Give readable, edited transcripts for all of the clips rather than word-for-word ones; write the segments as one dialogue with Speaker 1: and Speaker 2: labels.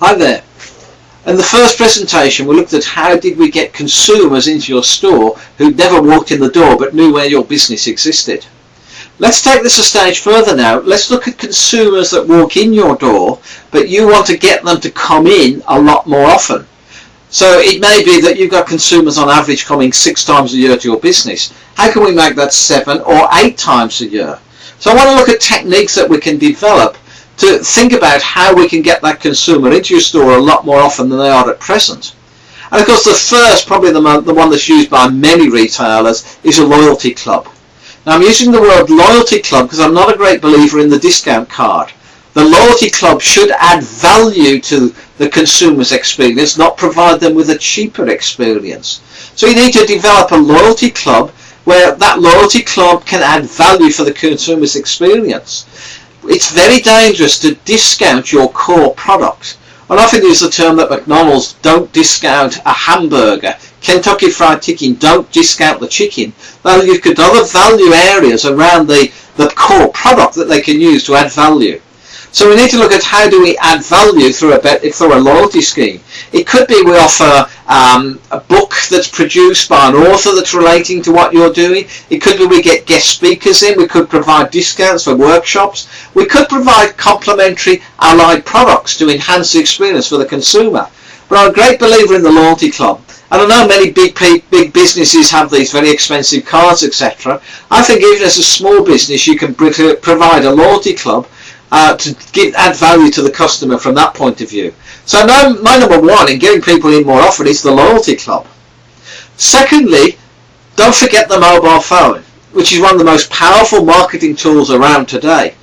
Speaker 1: Hi there. In the first presentation we looked at how did we get consumers into your store who'd never walked in the door but knew where your business existed. Let's take this a stage further now. Let's look at consumers that walk in your door but you want to get them to come in a lot more often. So it may be that you've got consumers on average coming 6 times a year to your business. How can we make that 7 or 8 times a year? So I want to look at techniques that we can develop to think about how we can get that consumer into your store a lot more often than they are at present. And of course the first, probably the one that's used by many retailers, is a loyalty club. Now I'm using the word loyalty club because I'm not a great believer in the discount card. The loyalty club should add value to the consumer's experience, not provide them with a cheaper experience. So you need to develop a loyalty club where that loyalty club can add value for the consumer's experience. It's very dangerous to discount your core product. I often use the term that McDonald's don't discount a hamburger, Kentucky Fried Chicken don't discount the chicken. Well, you've got other value areas around the core product that they can use to add value. So we need to look at how do we add value through a loyalty scheme. It could be we offer a book that's produced by an author that's relating to what you're doing. It could be we get guest speakers in. We could provide discounts for workshops. We could provide complementary allied products to enhance the experience for the consumer. But I'm a great believer in the loyalty club. And I know many big businesses have these very expensive cards, etc. I think even as a small business you can provide a loyalty club to add value to the customer from that point of view. So now my number one in getting people in more often is the loyalty club. Secondly, don't forget the mobile phone, which is one of the most powerful marketing tools around today.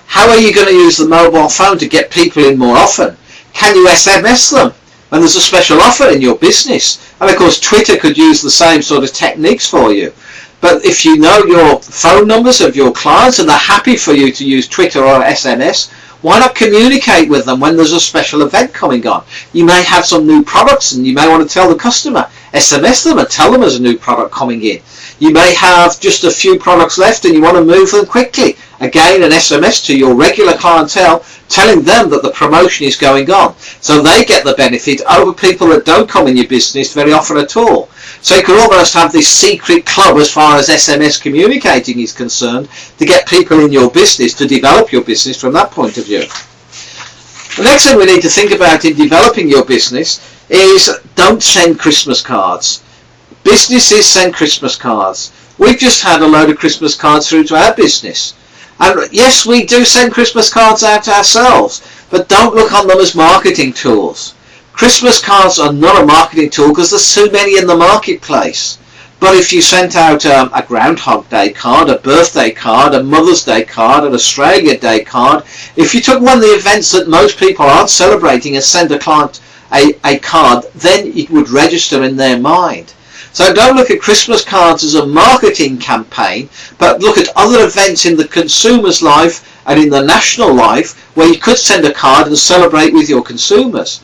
Speaker 1: How are you going to use the mobile phone to get people in more often? Can you SMS them when there's a special offer in your business? And of course Twitter could use the same sort of techniques for you. But if you know your phone numbers of your clients and they're happy for you to use Twitter or SMS, why not communicate with them when there's a special event coming on? You may have some new products and you may want to tell the customer, SMS them and tell them there's a new product coming in. You may have just a few products left and you want to move them quickly. Again, an SMS to your regular clientele telling them that the promotion is going on. So they get the benefit over people that don't come in your business very often at all. So you could almost have this secret club as far as SMS communicating is concerned to get people in your business, to develop your business from that point of view. The next thing we need to think about in developing your business is don't send Christmas cards. Businesses send Christmas cards. We've just had a load of Christmas cards through to our business. And yes, we do send Christmas cards out ourselves, but don't look on them as marketing tools. Christmas cards are not a marketing tool because there's so many in the marketplace. But if you sent out a Groundhog Day card, a birthday card, a Mother's Day card, an Australia Day card, if you took one of the events that most people aren't celebrating and sent a client a card, then it would register in their mind. So don't look at Christmas cards as a marketing campaign, but look at other events in the consumer's life and in the national life where you could send a card and celebrate with your consumers.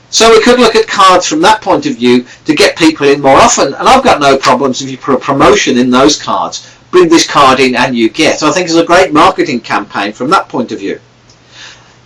Speaker 1: So we could look at cards from that point of view to get people in more often. And I've got no problems if you put a promotion in those cards. Bring this card in and you get. I think it's a great marketing campaign from that point of view.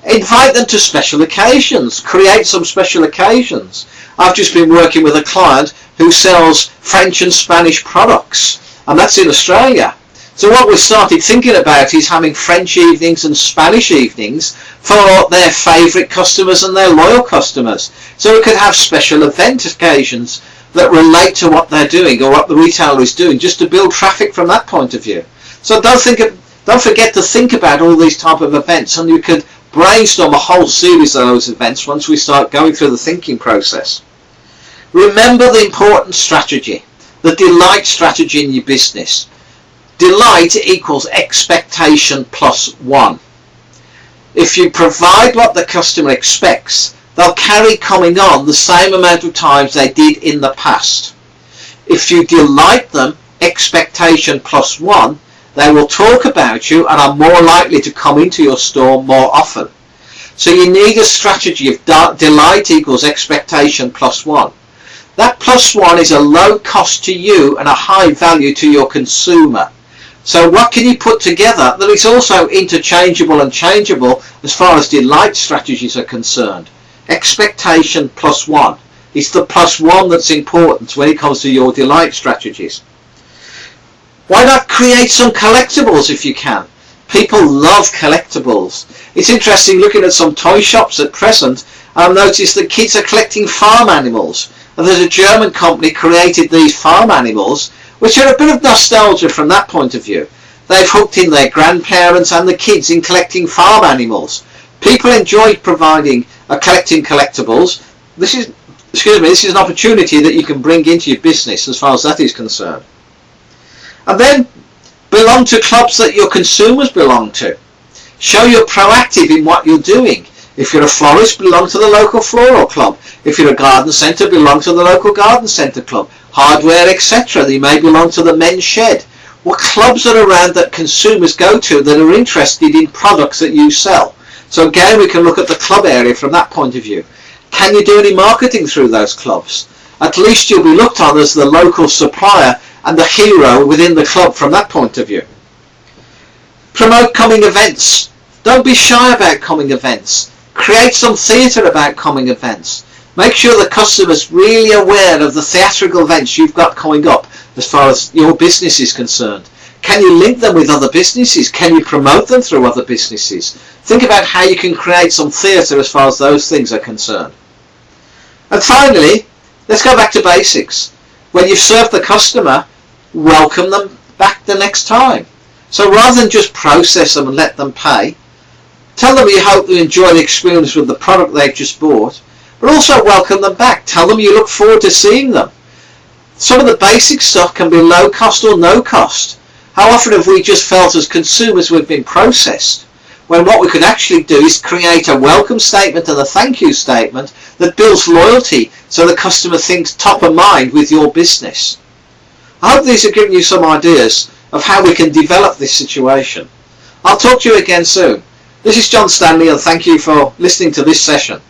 Speaker 1: Invite them to special occasions. Create some special occasions. I've just been working with a client who sells French and Spanish products, and that's in Australia. So what we started thinking about is having French evenings and Spanish evenings for their favourite customers and their loyal customers. So we could have special event occasions that relate to what they're doing or what the retailer is doing, just to build traffic from that point of view. So don't forget to think about all these type of events, and you could brainstorm a whole series of those events once we start going through the thinking process. Remember the important strategy, the delight strategy in your business. Delight equals expectation plus 1. If you provide what the customer expects, they'll carry coming on the same amount of times they did in the past. If you delight them, expectation plus 1, they will talk about you and are more likely to come into your store more often. So you need a strategy of delight equals expectation plus 1. That plus 1 is a low cost to you and a high value to your consumer. So what can you put together that is also interchangeable and changeable as far as delight strategies are concerned? expectation plus one. It's the plus one that's important when it comes to your delight strategies. Why not create some collectibles if you can? People love collectibles. It's interesting looking at some toy shops at present. I've noticed that kids are collecting farm animals. And there's a German company created these farm animals, which are a bit of nostalgia from that point of view. They've hooked in their grandparents and the kids in collecting farm animals. People enjoy collecting collectibles. This is an opportunity that you can bring into your business as far as that is concerned. And then belong to clubs that your consumers belong to. Show you're proactive in what you're doing. If you're a florist, belong to the local floral club. If you're a garden centre, belong to the local garden centre club. Hardware, etc. You may belong to the men's shed. What clubs are around that consumers go to that are interested in products that you sell? So again, we can look at the club area from that point of view. Can you do any marketing through those clubs? At least you'll be looked on as the local supplier and the hero within the club from that point of view. Promote coming events. Don't be shy about coming events. Create some theatre about coming events. Make sure the customer's really aware of the theatrical events you've got coming up as far as your business is concerned. Can you link them with other businesses? Can you promote them through other businesses? Think about how you can create some theatre as far as those things are concerned. And finally, let's go back to basics. When you've served the customer, welcome them back the next time. So rather than just process them and let them pay, tell them you hope they enjoy the experience with the product they've just bought, but also welcome them back. Tell them you look forward to seeing them. Some of the basic stuff can be low cost or no cost. How often have we just felt as consumers we've been processed, when what we could actually do is create a welcome statement and a thank you statement that builds loyalty so the customer thinks top of mind with your business. I hope these have given you some ideas of how we can develop this situation. I'll talk to you again soon. This is John Stanley, and thank you for listening to this session.